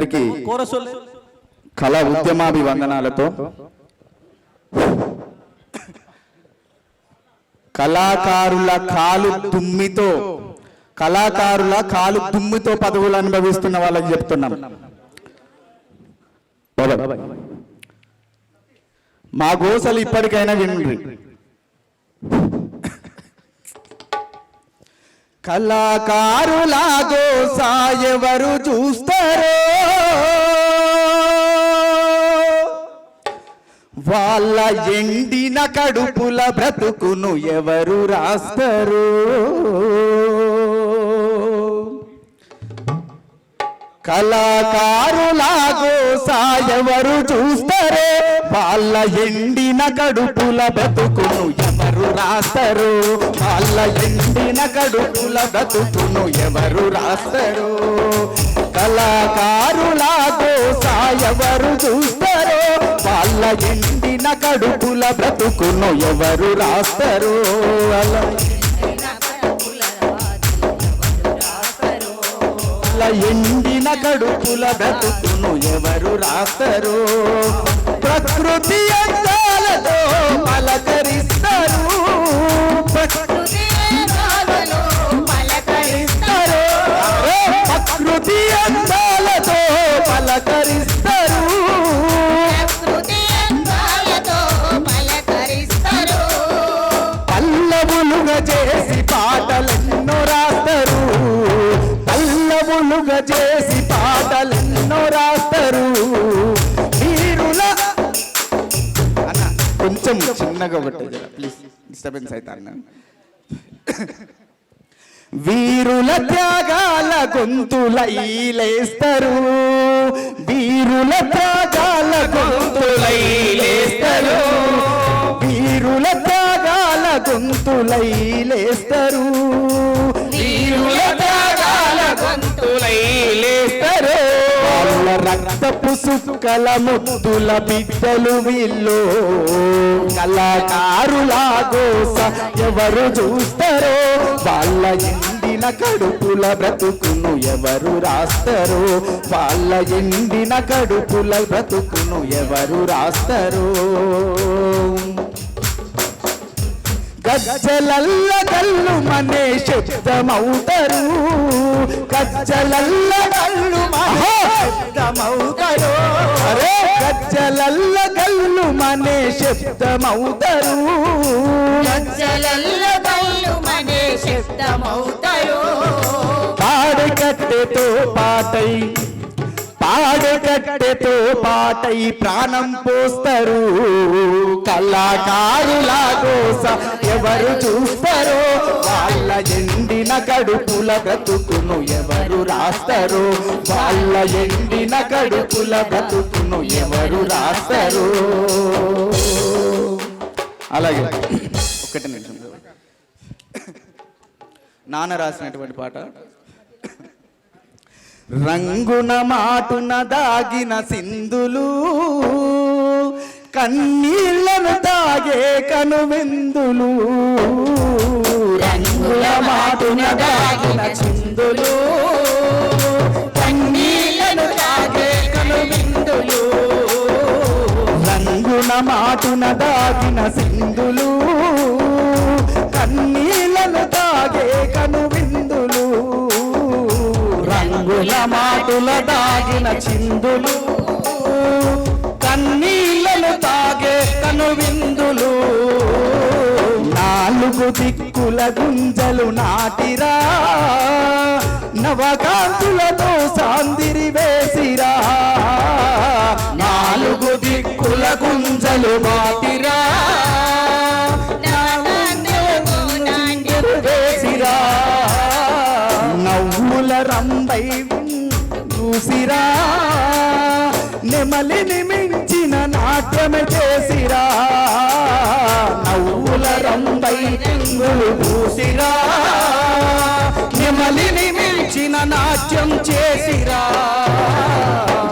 అందరికీ కళా ఉద్యమాభివందనాలతో కళాకారుల కాలు తుమ్మితో పదవులు అనుభవిస్తున్న వాళ్ళకి చెప్తున్నాం. మా గోసలు ఇప్పటికైనా వినండి. కళాకారుల గోస ఎవరు చూస్తారో వాళ్ళ ఎండిన కడుపుల బ్రతుకును ఎవరు రాస్తారు. కళాకారుల గోస ఎవరు చూస్తారో వాళ్ళ ఎండిన కడుపుల బ్రతుకును ఎవరు రాస్తారు. వాళ్ళ ఎండిన కడుపుల బ్రతుకును ఎవరు రాస్తారు. కళాకారుల గోస ఎవరు చూస్తారో వాళ్ళ ఎండిన కడుపుల బ్రతుకును ఎవరు రాస్తారు. ఎండిన కడుపుల బ్రతుకును ఎవరు రాస్తారు. ప్రకృతి అందాలతో పలకరిస్తారు. ప్రకృతి అందాలతో పలకరిస్తారు. పల్లవులుగా చేసి పాటలెన్నో రాస్తారు. పల్లవులుగా చేసి పాటలెన్నో రాస్తారు. వీరుల అన్న కొంచెం చిన్నగా ఒకటి ప్లీజ్ డిస్టర్బెన్స్ అవుతాను. వీరుల త్యాగాల గొంతులైలేస్తారు. వీరుల త్యాగాల గొంతులైలేస్తారు. వీరుల త్యాగాల గొంతులైలేస్తారు. వీరుల త్యాగాల గొంతులైలేస్తారు. వాళ్ళ రక్తపు సుక్కల ముద్దుల బిడ్డలు వీళ్ళు. కళాకారుల గోస ఎవరు చూస్తారో వాళ్ళ ఎండిన కడుపుల బ్రతుకును ఎవరు రాస్తారు. వాళ్ళ ఎండిన కడుపుల బ్రతుకును ఎవరు రాస్తారు. గజ్జలల్ల గల్లు మనే శబ్దమవుతారు. గజ్జలల్ల గల్లు శబ్దమవుతారు. అరే గజ్జలల్ల గల్లు మనే శబ్దమవుతారు. గజ్జలల్ల గల్లు మనే శబ్దమవుతారు. పాడకట్టెతో పాటై ప్రాణం పోస్తారు. కళాకారుల గోస ఎవరు చూస్తారో వాళ్ళ ఎండిన కడుపుల బ్రతుకును ఎవరు రాస్తారు. వాళ్ళ ఎండిన కడుపుల బ్రతుకును ఎవరు రాస్తారు. అలాగే ఒక్కటి నిమిషం. నాన్న రాసినటువంటి పాట. రంగున మాటున దాగిన సింధులు కన్నీళ్లను తాగే కనువిందులు. రంగుల మాటున దాగిన సింధులు కన్నీళ్లను తాగే కనువిందులు. రంగున మాటున దాగిన సింధులు కన్నీళ్లను తాగే కనువిందులు. రంగుల మాటుల దాగిన చిందులు కన్నీళ్లను తాగే కనువిందులు. నాలుగు దిక్కుల గుంజలు నాటిరా నవకాంతులతో సాందిరి వేసిరా. నాలుగు దిక్కుల గుంజలు నాటిరా వేసిరా. నవ్వుల రంబై చూసిరా నెమలిని మించిన నాట్యమే చేసిరా. నవ్వుల రంబై రంగులు పూసిరా నెమలిని మించిన నాట్యం చేసిరా.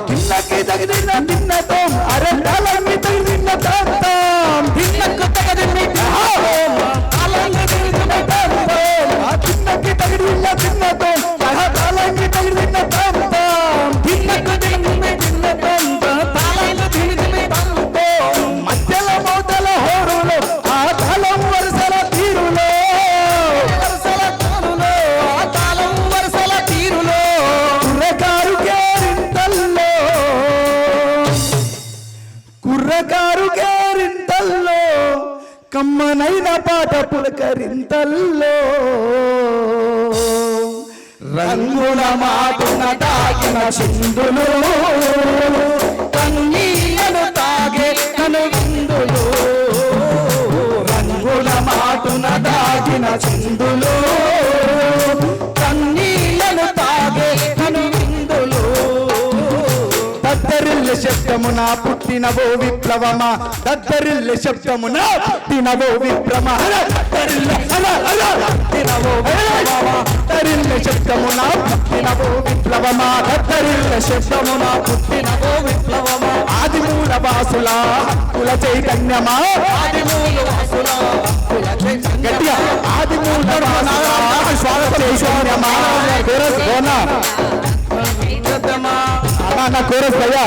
కిందకి తగిన తిన్నతో అరెండాలని తగిన తాం భిన్నకు తగిన అలాంటి కిందకి తగిన తిన్నతో తాళంగి తగిన తాం భిన్నకు పాట పులకరింతల్లో రంగుల మాటున తాగిన చిందులు కన్నీళ్లను తాగే కను విందులు రంగుల మాటున తాగిన చిందులు కన్నీళ్లను తాగే కను విందులు దద్దరిల్ల శబ్దమున పుట్టినవో విప్లవమా దద్దరిల్ల శబ్దమున పుట్టినవో విప్లవమా దద్దరిల్ల పుట్టినవో విప్లవమా దద్దరిల్ల శబ్దమున పుట్టినవో విప్లవమా దద్దరిల్ల శబ్దమున పుట్టినవో విప్లవమా ఆదిమూల వాసుల కుల చైతన్యమా ఆదిమూల వాసుల కుల చైతన్యమా గట్టిగా ఆదిమూల వాసుల స్వాగత చైతన్యమా కోరస్ గోనా నా కోరస్ భయ్యా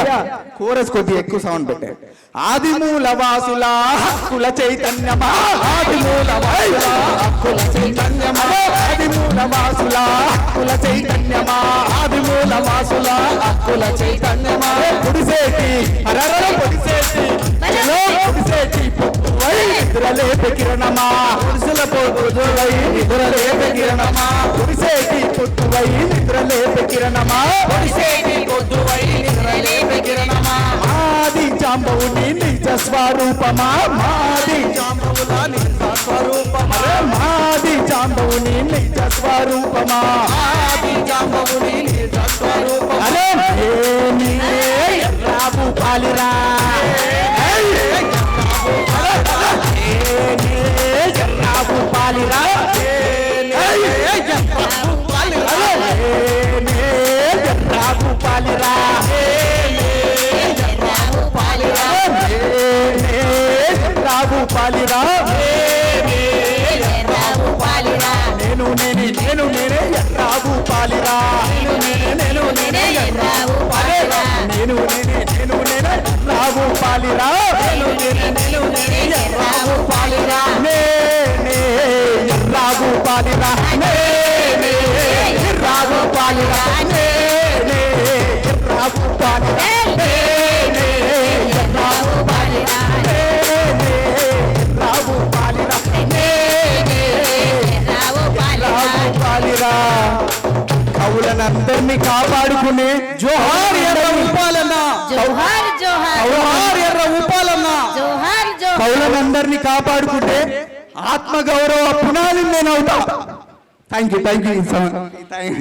కోరస్ కొద్దిగా ఎక్కువ సౌండ్ పెట్టే ఆదిమూల వాసుల కుల చైతన్యమా ఆదిమూల వాసుల కుల చైతన్యమా ఆదిమూల వాసుల కుల చైతన్యమా ఆదిమూల వాసుల కుల చైతన్యమా పొడిసేటి అరరర పొడిసేటి చెలో పొడిసేటి పొట్టువై నిద్రలేపే కిరణమా పురుషుల పొడువై నిద్రలేపే కిరణమా పొడిసేటి పొట్టువై నిద్రలేపే కిరణమా పొడిసేటి పొట్టువై నిద్రలేపే కిరణమా ఆది జాంబవుని నిజ స్వరూపమా మాది జాంబవుల నిజ స్వరూపమా మాది జాంబవుని నిజ స్వరూపమా ఆది జాంబవుని నిజ స్వరూపమా అరే నీ రాబు పాలిరా రాబు పాలిరా రాబు పాలిరా రాబు పాలిరా నేను నేనే నేను నేనే రాబు పాలిరా నేను నేనే రాబు పాలిరా నేను నేనే నేను నేనే రాబు పాలిరా నేను నేనే నేను నేనే రాబు పాలిరా నేనే రాబు పాలిరా నేనే రాబు పాలిరా నేనే రాబు పాలిరా నేనే రాబు పాలిరా నేనే రాబు పాలిరా నేనే రాబు పాలిరా కవులనందరినీ కాపాడుకునే జోహార్ ఎర్ర ఉపాలన్న జోహార్ జోహార్ జోహార్ ఎర్ర ఉపాలన్న జోహార్ జోహార్ కవులనందరినీ కాపాడుకుంటే ఆత్మగౌరవ పునాది నేను అవుతా థ్యాంక్ యూ